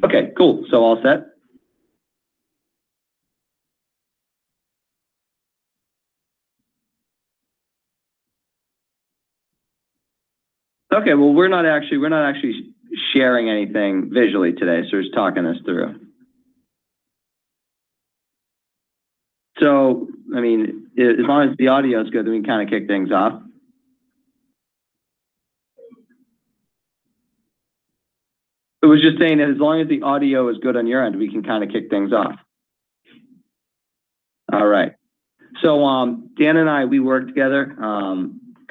Okay, cool. So all set? Okay, well, we're not actually sharing anything visually today, so we're just talking this through. So, I mean, as long as the audio is good, then we can kind of kick things off. I was just saying that as long as the audio is good on your end, we can kind of kick things off. All right. So Dan and I, we work together,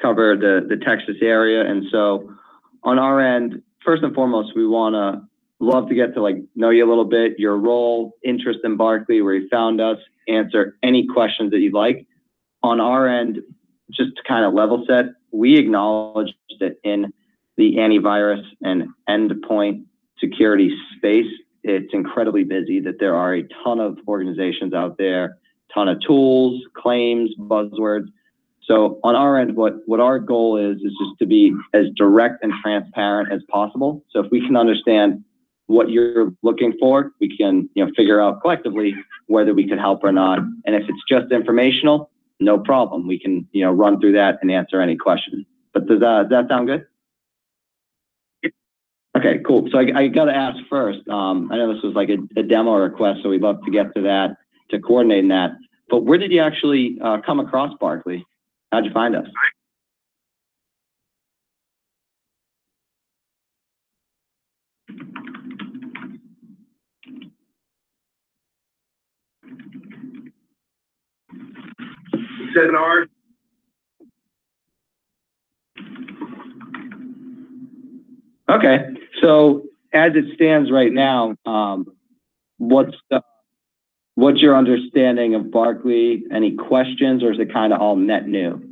cover the Texas area. And so on our end, first and foremost, we want to love to get to like know you a little bit, your role, interest in Barkley, where you found us, answer any questions that you'd like. On our end, just to kind of level set, we acknowledge that in the antivirus and endpoint security space, it's incredibly busy, that there are a ton of organizations out there, ton of tools, claims, buzzwords. So on our end, what our goal is just to be as direct and transparent as possible. So if we can understand what you're looking for, we can figure out collectively whether we could help or not. And if it's just informational, no problem. We can run through that and answer any questions. But does that sound good? Okay, cool. So I got to ask first. I know this was like a demo request, so we'd love to get to that, to coordinating that. But where did you actually come across Barkley? How'd you find us? Seminar. Okay, so as it stands right now, what's your understanding of Barkley? Any questions, or is it kind of all net new?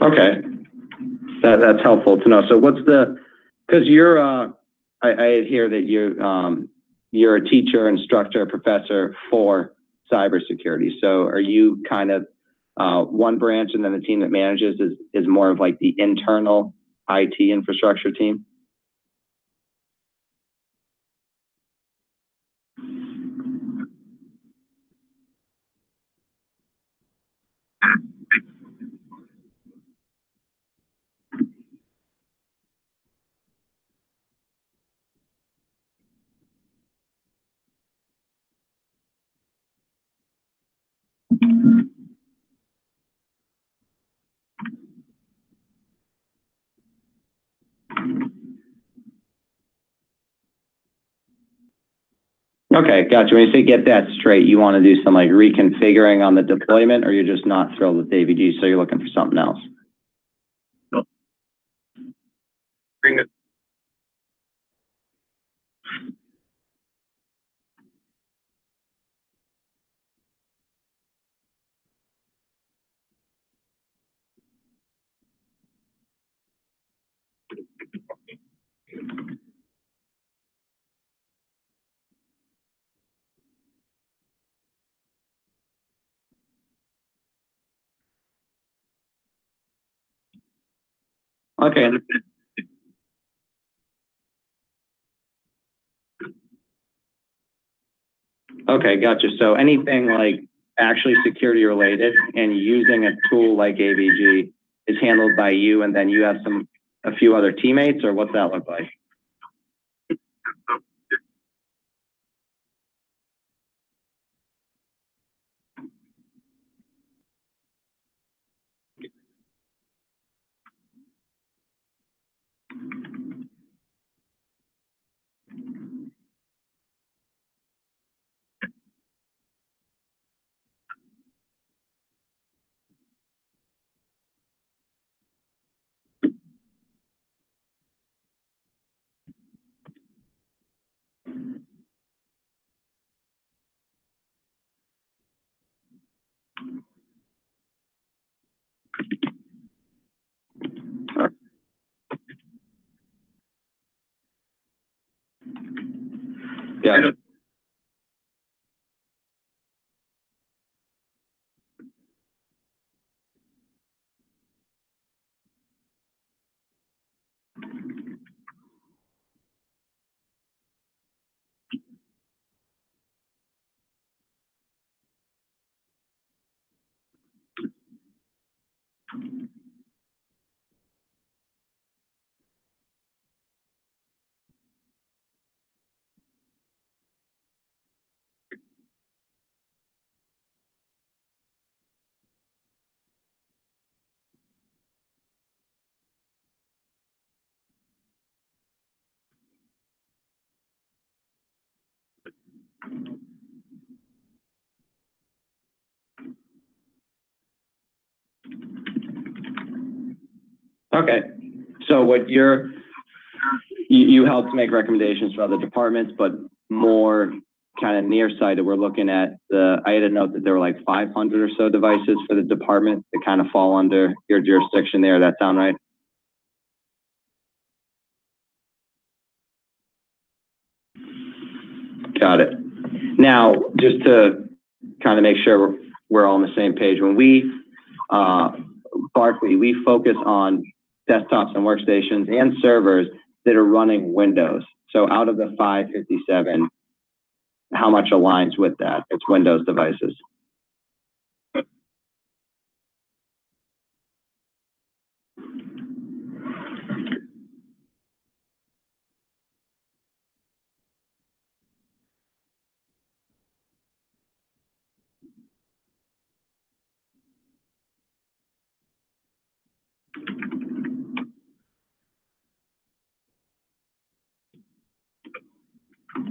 Okay, that's helpful to know. So what's because you're I hear that you're a teacher, instructor, professor for cybersecurity. So are you kind of one branch, and then the team that manages is more of like the internal IT infrastructure team? Okay, gotcha. When you say get that straight, you want to do some like reconfiguring on the deployment, or you're just not thrilled with AVG, so you're looking for something else? Okay. Okay, gotcha. So anything like actually security related and using a tool like AVG is handled by you, and then you have a few other teammates, or what's that look like? Yeah. Okay. So what you helped make recommendations for other departments, but more kind of nearsighted, we're looking at I had a note that there were like 500 or so devices for the department that kind of fall under your jurisdiction there. That sound right? Got it. Now, just to kind of make sure we're all on the same page, when we, Barclay, we focus on desktops and workstations and servers that are running Windows. So out of the 557, how much aligns with that? It's Windows devices.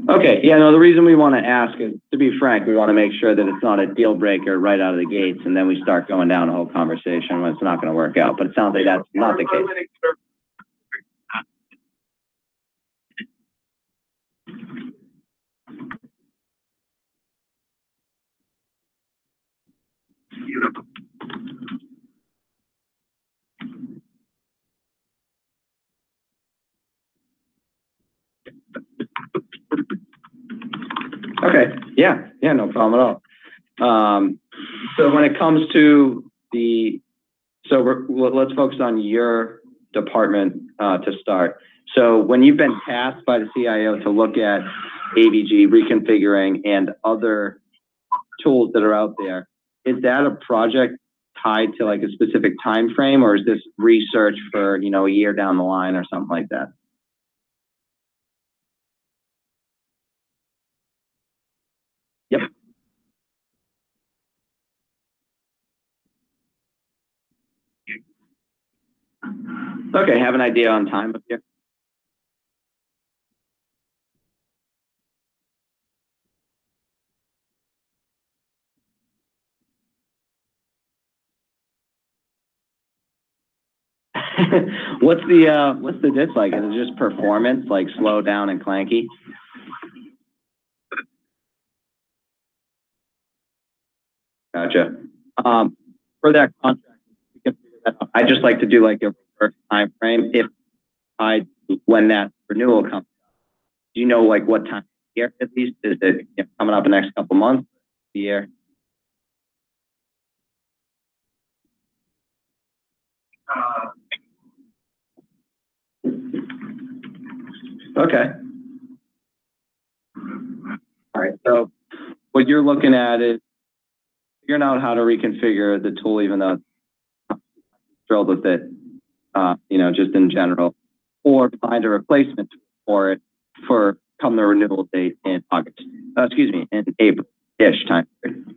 Okay, yeah, no, the reason we want to ask is, to be frank, we want to make sure that it's not a deal breaker right out of the gates, and then we start going down a whole conversation when it's not going to work out. But it sounds like that's not the case. Okay, yeah, no problem at all. So when it comes to let's focus on your department to start. So when you've been tasked by the CIO to look at AVG reconfiguring and other tools that are out there, is that a project tied to like a specific time frame, or is this research for a year down the line or something like that? Yep. Okay, have an idea on time up here. What's the dislike? Is it just performance, like slow down and clanky? Gotcha. For that contract, we can figure that out. I just like to do like a reverse time frame. When that renewal comes, do you know like what time of year at least? Is it coming up the next couple months, a year? Okay. All right. So what you're looking at is figuring out how to reconfigure the tool, even though I'm thrilled with it, just in general, or find a replacement for it for come the renewal date in August. In April-ish time period.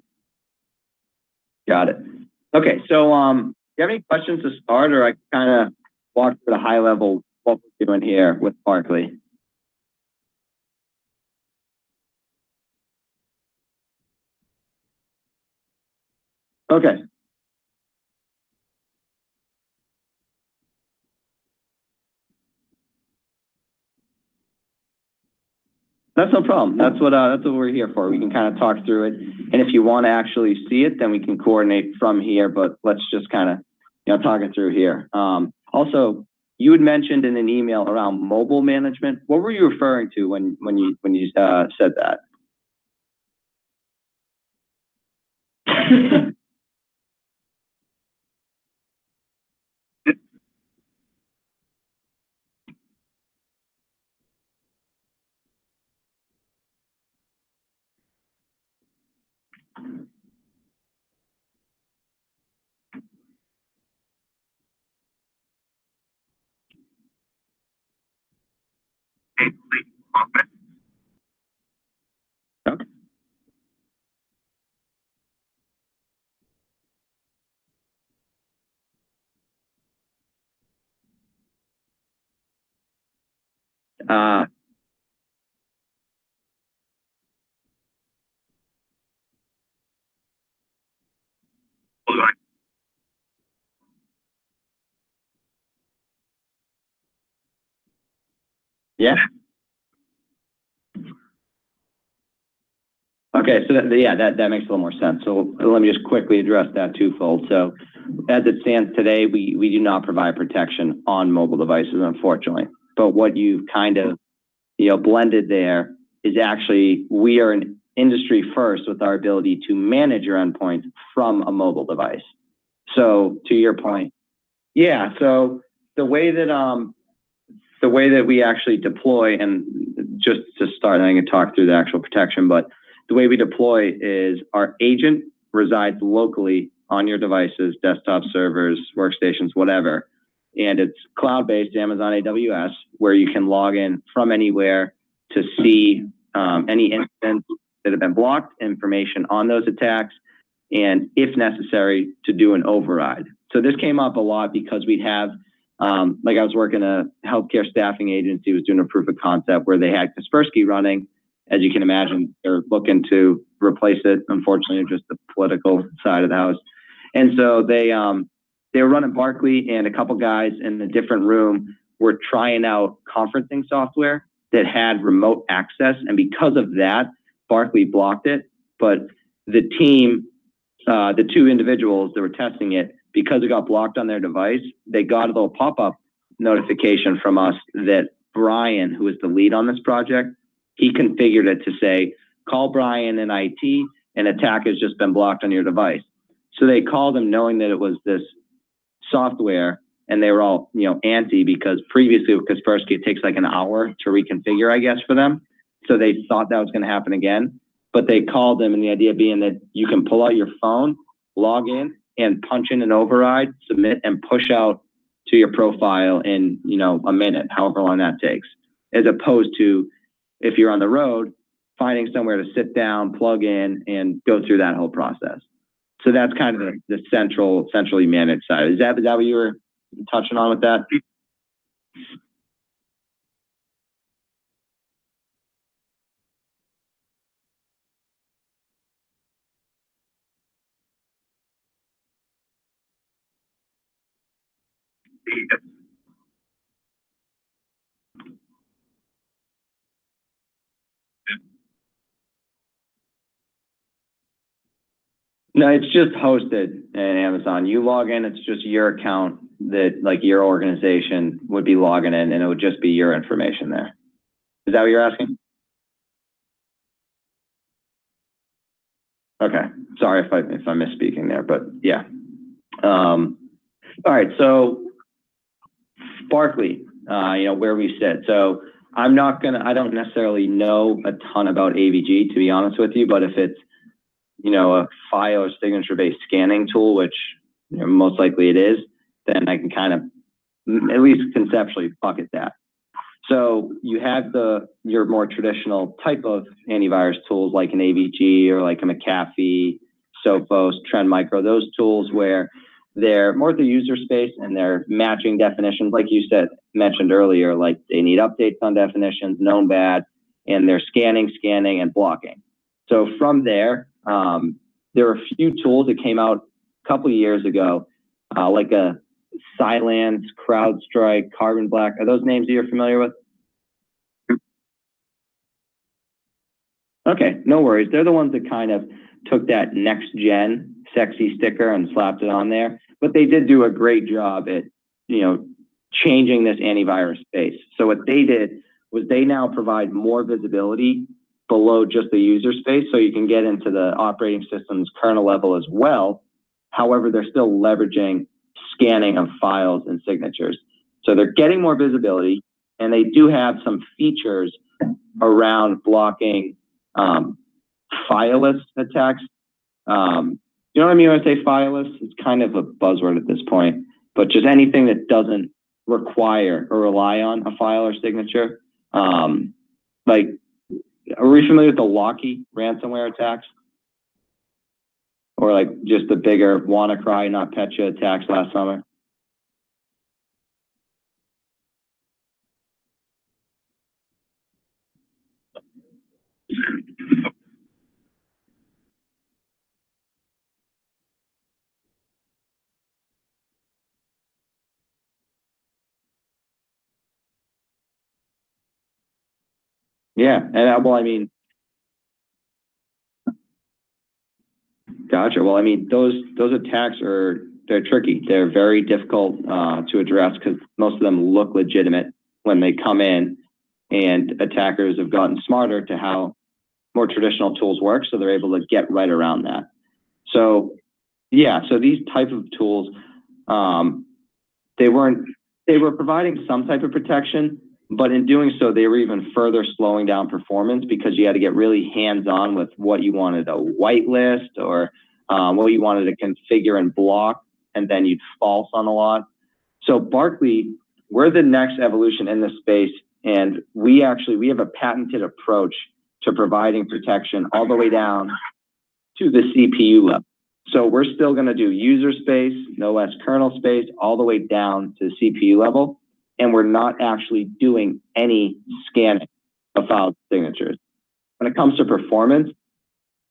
Got it. Okay, so do you have any questions to start, or I kind of walk through the high level what we're doing here with Barclay? Okay. That's no problem. That's what we're here for. We can kind of talk through it, and if you want to actually see it, then we can coordinate from here. But let's just kind of talk it through here. Also, you had mentioned in an email around mobile management. What were you referring to when you said that? Okay. Uh, yeah. Okay, so that makes a little more sense. So let me just quickly address that twofold. So as it stands today, we do not provide protection on mobile devices, unfortunately. But what you've kind of blended there is actually we are an industry first with our ability to manage your endpoints from a mobile device. So to your point, yeah. So the way that we actually deploy, and just to start, I can talk through the actual protection, but the way we deploy is our agent resides locally on your devices, desktop servers, workstations, whatever. And it's cloud-based, Amazon AWS, where you can log in from anywhere to see any incidents that have been blocked, information on those attacks, and if necessary, to do an override. So this came up a lot because we'd have, like I was working a healthcare staffing agency, was doing a proof of concept where they had Kaspersky running. As you can imagine, they're looking to replace it, unfortunately, just the political side of the house. And so they were running Barkley, and a couple guys in a different room were trying out conferencing software that had remote access. And because of that, Barkley blocked it. But the team, the two individuals that were testing it, because it got blocked on their device, they got a little pop-up notification from us that Brian, who was the lead on this project, he configured it to say, call Brian in IT, an attack has just been blocked on your device. So they called him knowing that it was this software, and they were all, anti, because previously with Kaspersky, it takes like an hour to reconfigure, I guess, for them. So they thought that was going to happen again, but they called them, and the idea being that you can pull out your phone, log in, and punch in an override, submit, and push out to your profile in, a minute, however long that takes, as opposed to if you're on the road, finding somewhere to sit down, plug in, and go through that whole process. So that's kind of the centrally managed side. Is that what you were touching on with that? No, it's just hosted in Amazon. You log in, it's just your account that like your organization would be logging in, and it would just be your information there. Is that what you're asking? Okay. Sorry if I'm misspeaking there, but yeah. All right. So Barkley, where we sit. So I don't necessarily know a ton about AVG, to be honest with you, but if it's, a file or signature-based scanning tool, which most likely it is, then I can kind of at least conceptually bucket that. So you have your more traditional type of antivirus tools like an AVG or like a McAfee, Sophos, Trend Micro, those tools where they're more the user space and they're matching definitions, like you mentioned earlier, like they need updates on definitions, known bad, and they're scanning, and blocking. So from there, there are a few tools that came out a couple of years ago, like a Cylance, CrowdStrike, Carbon Black. Are those names that you're familiar with? Okay, no worries. They're the ones that kind of took that next gen sexy sticker and slapped it on there. But they did do a great job at, changing this antivirus space. So what they did was they now provide more visibility below just the user space, so you can get into the operating system's kernel level as well. However, they're still leveraging scanning of files and signatures. So they're getting more visibility, and they do have some features around blocking fileless attacks. You know what I mean when I say fileless? It's kind of a buzzword at this point, but just anything that doesn't require or rely on a file or signature. Like, are we familiar with the Locky ransomware attacks? Or like just the bigger WannaCry, NotPetya attacks last summer? Yeah, and well, I mean, gotcha. Well, I mean, those attacks they're tricky. They're very difficult to address because most of them look legitimate when they come in, and attackers have gotten smarter to how more traditional tools work, so they're able to get right around that. So, yeah, so these type of tools, they were providing some type of protection, but in doing so, they were even further slowing down performance because you had to get really hands-on with what you wanted to whitelist or what you wanted to configure and block, and then you'd false on a lot. So Barkley, we're the next evolution in this space, and we have a patented approach to providing protection all the way down to the CPU level. So we're still going to do user space, no less kernel space, all the way down to CPU level. And we're not actually doing any scanning of file signatures. When it comes to performance,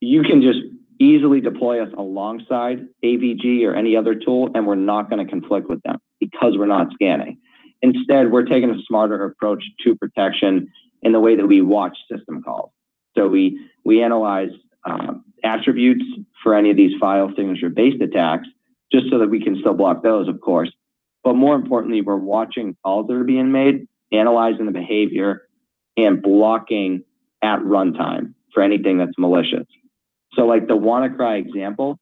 you can just easily deploy us alongside AVG or any other tool, and we're not going to conflict with them because we're not scanning. Instead, we're taking a smarter approach to protection in the way that we watch system calls. So we analyze attributes for any of these file signature-based attacks, just so that we can still block those, of course. But more importantly, we're watching calls that are being made, analyzing the behavior, and blocking at runtime for anything that's malicious. So like the WannaCry example,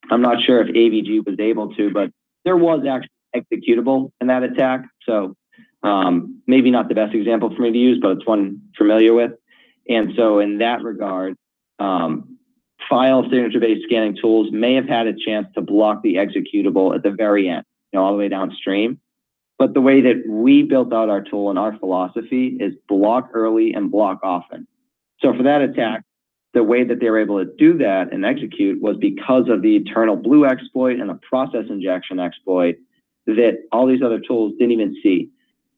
I'm not sure if AVG was able to, but there was actually executable in that attack. So maybe not the best example for me to use, but it's one familiar with. And so in that regard, file signature-based scanning tools may have had a chance to block the executable at the very end, all the way downstream. But the way that we built out our tool and our philosophy is block early and block often. So for that attack, the way that they were able to do that and execute was because of the EternalBlue exploit and the process injection exploit that all these other tools didn't even see.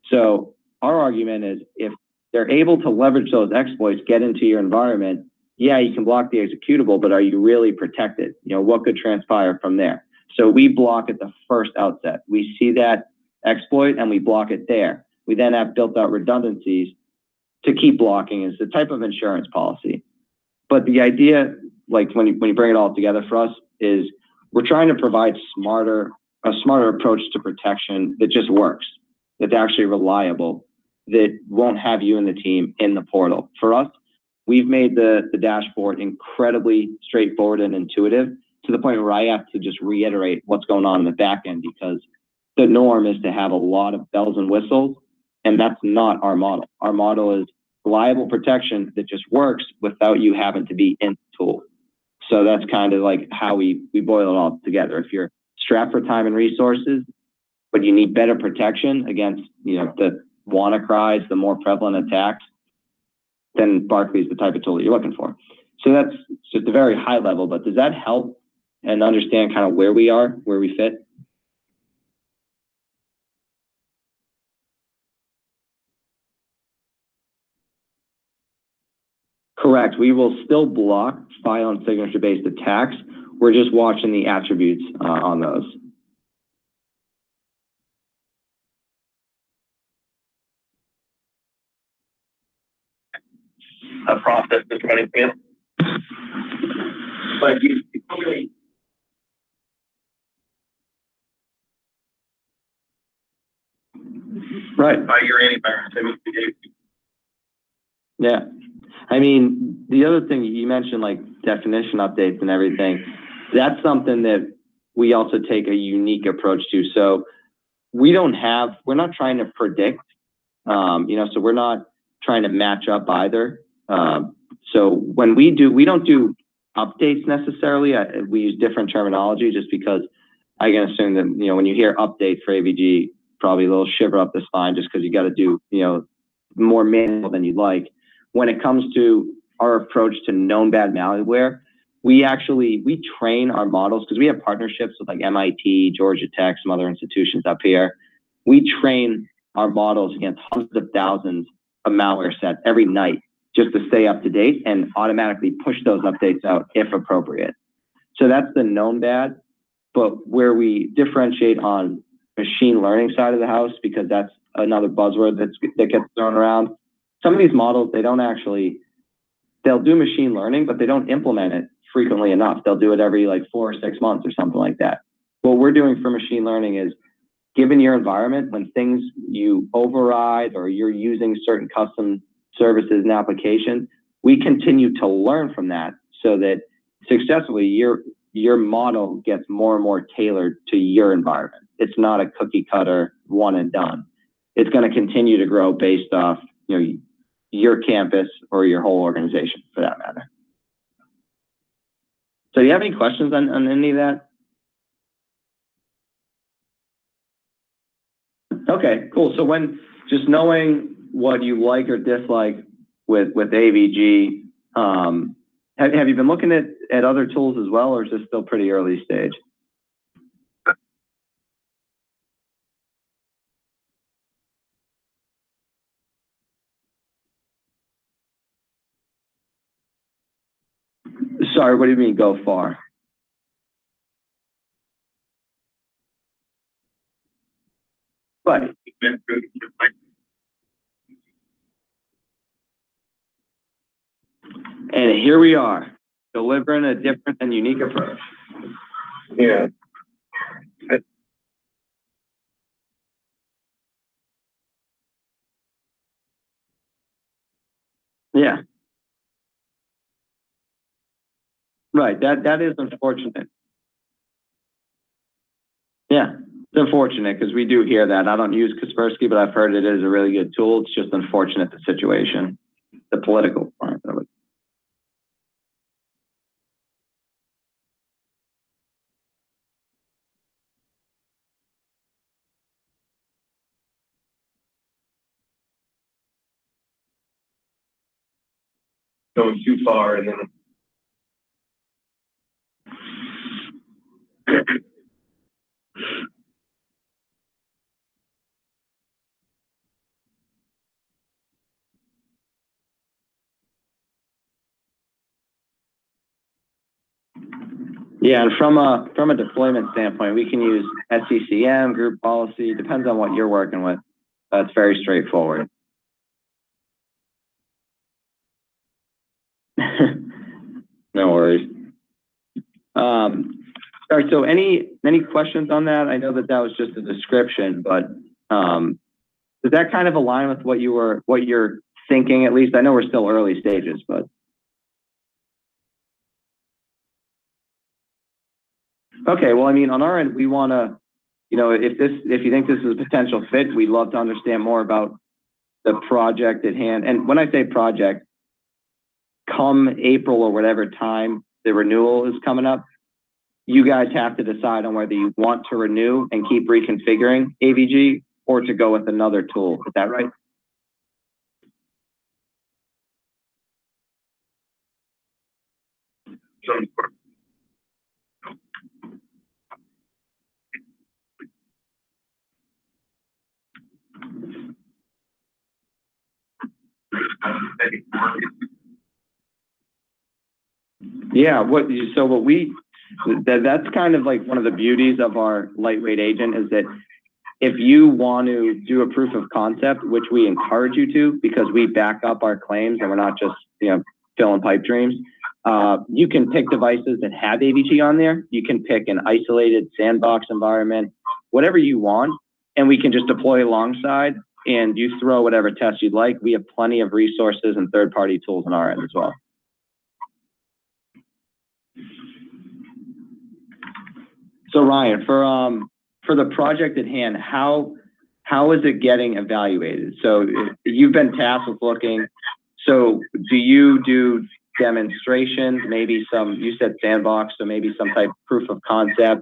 So our argument is if they're able to leverage those exploits, get into your environment, yeah, you can block the executable, but are you really protected? What could transpire from there? So we block at the first outset. We see that exploit and we block it there. We then have built out redundancies to keep blocking as the type of insurance policy. But the idea, like when you bring it all together for us, is we're trying to provide a smarter approach to protection that just works, that's actually reliable, that won't have you and the team in the portal. For us, we've made the dashboard incredibly straightforward and intuitive to the point where I have to just reiterate what's going on in the back end, because the norm is to have a lot of bells and whistles, and that's not our model. Our model is reliable protection that just works without you having to be in the tool. So that's kind of like how we boil it all together. If you're strapped for time and resources, but you need better protection against the WannaCries, the more prevalent attacks, then Barkley is the type of tool that you're looking for. So that's just a very high level, but does that help and understand kind of where we are, where we fit? Correct. We will still block file and signature-based attacks. We're just watching the attributes on those. A process that's running through. But you really Right. By your antivirus. I mean, Yeah. I mean, the other thing you mentioned, like definition updates and everything, that's something that we also take a unique approach to. So we're not trying to predict, so we're not trying to match up either. So when we don't do updates necessarily. We use different terminology just because I can assume that, when you hear update for AVG, probably a little shiver up the spine just because you got to do, more manual than you'd like. When it comes to our approach to known bad malware, we train our models because we have partnerships with like MIT, Georgia Tech, some other institutions up here. We train our models against hundreds of thousands of malware sets every night just to stay up to date and automatically push those updates out if appropriate. So that's the known bad, but where we differentiate on machine learning side of the house, because that's another buzzword that gets thrown around. Some of these models, they'll do machine learning, but they don't implement it frequently enough. They'll do it every like 4 or 6 months or something like that. What we're doing for machine learning is, given your environment, when things you override or you're using certain custom services and applications, we continue to learn from that so that successfully your model gets more and more tailored to your environment. It's not a cookie cutter one and done. It's going to continue to grow based off, your campus or your whole organization for that matter. So do you have any questions on any of that? Okay, cool. So just knowing what you like or dislike with AVG, have you been looking at other tools as well, or is this still pretty early stage? Sorry, what do you mean go far? Right. And here we are, delivering a different and unique approach. Yeah. Yeah. Right. That is unfortunate. Yeah. It's unfortunate because we do hear that. I don't use Kaspersky, but I've heard it is a really good tool. It's just unfortunate the situation, the political part of it. Going too far and then Yeah, and from a deployment standpoint, we can use SCCM, group policy, depends on what you're working with. It's very straightforward. No worries. All right, so any questions on that? I know that was just a description, but does that kind of align with what you're thinking at least? I know we're still early stages, but. Okay, well, I mean, on our end, we want to, if you think this is a potential fit, we'd love to understand more about the project at hand. And when I say project, come April or whatever time the renewal is coming up, you guys have to decide on whether you want to renew and keep reconfiguring AVG or to go with another tool. Is that right? Yeah, that's kind of like one of the beauties of our lightweight agent is that if you want to do a proof of concept, which we encourage you to, because we back up our claims and we're not just, filling pipe dreams, you can pick devices that have AVG on there. You can pick an isolated sandbox environment, whatever you want, and we can just deploy alongside and you throw whatever test you'd like. We have plenty of resources and third-party tools on our end as well. So Ryan, for the project at hand, how is it getting evaluated? So you've been tasked with looking. So do you do demonstrations, maybe some, you said sandbox, so maybe some type of proof of concept?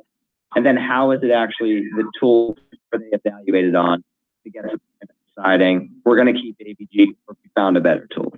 And then how is it actually the tool are they evaluated on to get us deciding we're going to keep AVG or we found a better tool?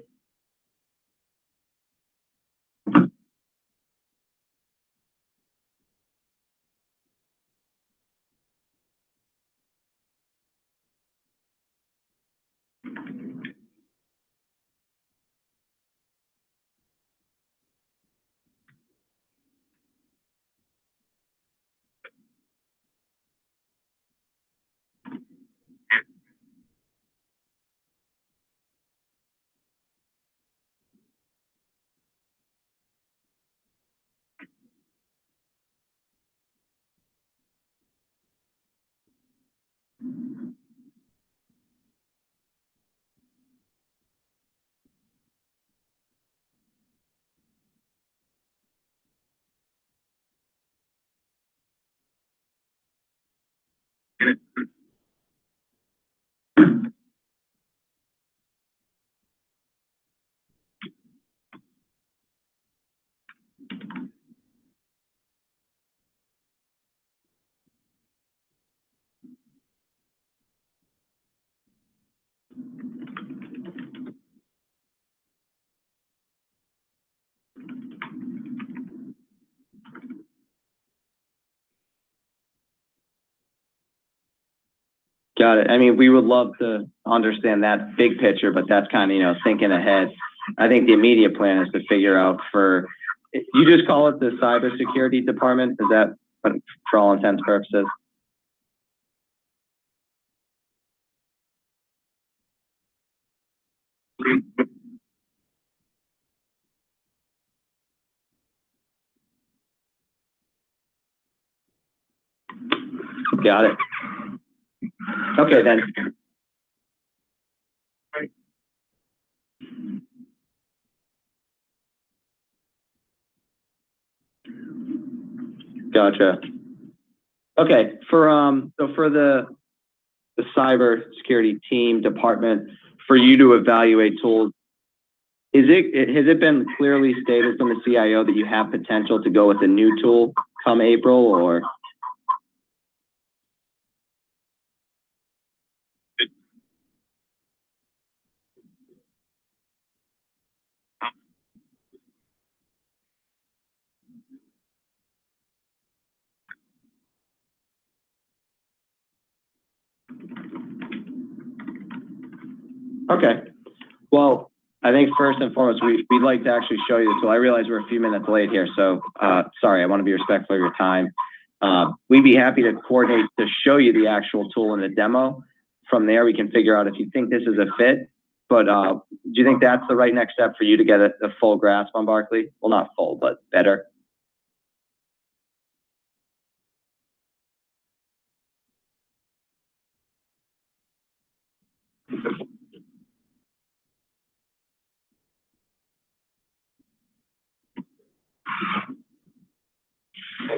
Got it. I mean, we would love to understand that big picture, but that's kind of, thinking ahead. I think the immediate plan is to figure out you just call it the cybersecurity department? Is that for all intents and purposes? Got it. Okay, then. Gotcha. Okay, so for the cyber security team department, for you to evaluate tools, has it been clearly stated from the CIO that you have potential to go with a new tool come April, or? Okay. Well, I think first and foremost, we'd like to actually show you the tool. I realize we're a few minutes late here, so sorry, I want to be respectful of your time. We'd be happy to coordinate to show you the actual tool in the demo. From there, we can figure out if you think this is a fit. But do you think that's the right next step for you to get a full grasp on Barkley? Well, not full, but better.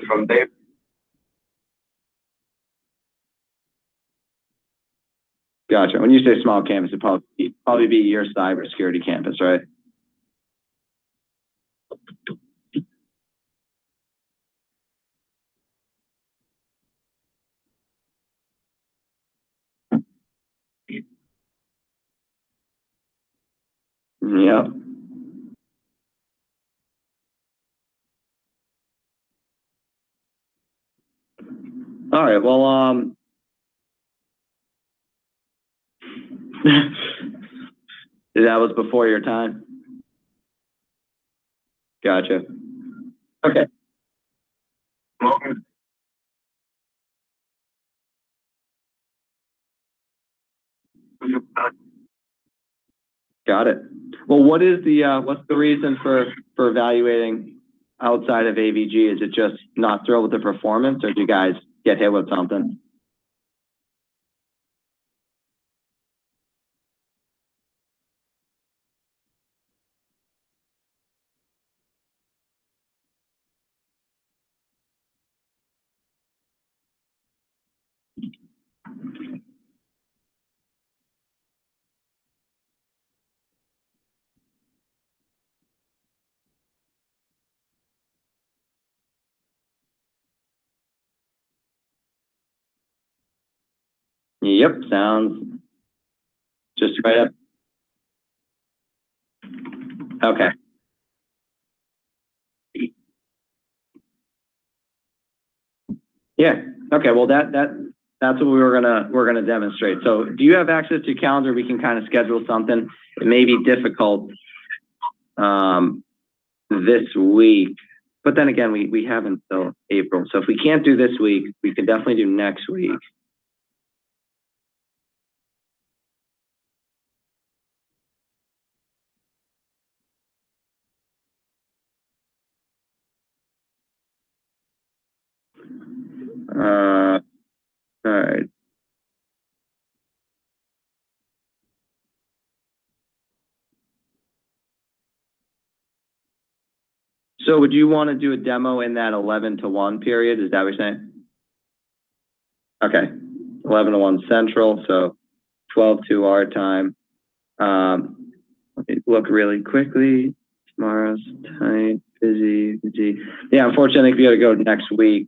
From there. Gotcha. When you say small campus, it'd probably be your cybersecurity campus, right? Yeah. All right. Well, that was before your time. Gotcha. Okay. Got it. Well, what's the reason for evaluating outside of AVG? Is it just not thrilled with the performance, or did you guys get hit with something? Yep, sounds just right up. Okay. Yeah. Okay. Well, that's what we're gonna demonstrate. So, do you have access to your calendar? We can kind of schedule something. It may be difficult this week, but then again, we have until April. So if we can't do this week, we can definitely do next week. All right. So would you want to do a demo in that 11 to 1 period? Is that what you're saying? Okay. 11 to 1 Central, so 12 to our time. Let me look really quickly. Tomorrow's tight, busy. Yeah, unfortunately, if you got to go next week,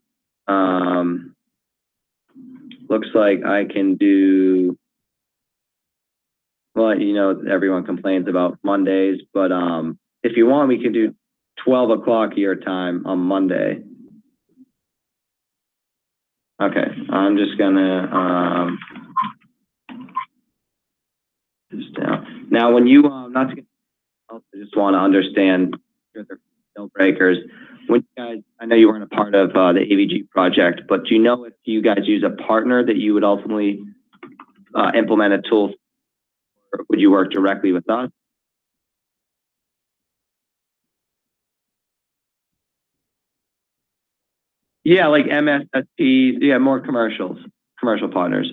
looks like I can do, well, you know, everyone complains about Mondays, but if you want, we can do 12 o'clock your time on Monday. Okay, I'm just gonna just down. Now, when you not to get, I just want to understand the deal breakers. When you guys, I know you weren't a part of the AVG project, but do you know if you guys use a partner that you would ultimately implement a tool, or would you work directly with us? Yeah, like MSSPs, yeah, more commercial partners.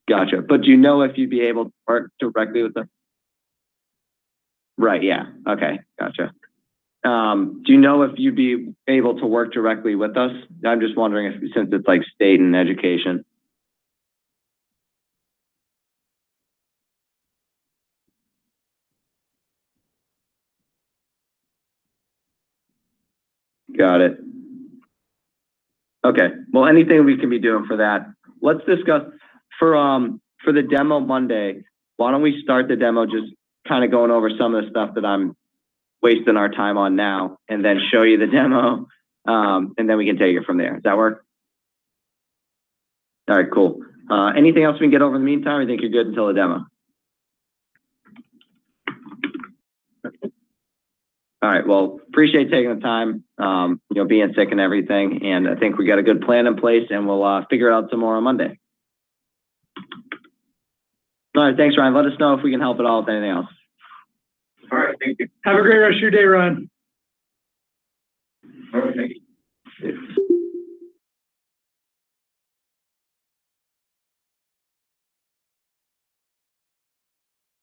Gotcha. But do you know if you'd be able to work directly with them? Right, yeah. Okay, gotcha. Do you know if you'd be able to work directly with us? I'm just wondering if, since it's like state and education. Got it. Okay. Well, anything we can be doing for that. Let's discuss for the demo Monday. Why don't we start the demo just kind of going over some of the stuff that I'm wasting our time on now, and then show you the demo, and then we can take it from there. Does that work? All right, cool. Anything else we can get over in the meantime? I think you're good until the demo. All right. Well, appreciate taking the time, you know, being sick and everything. And I think we got a good plan in place, and we'll figure it out some more on Monday. All right. Thanks, Ryan. Let us know if we can help at all with anything else. All right, thank you. Have a great rest of your day, Ryan. All right, thank you.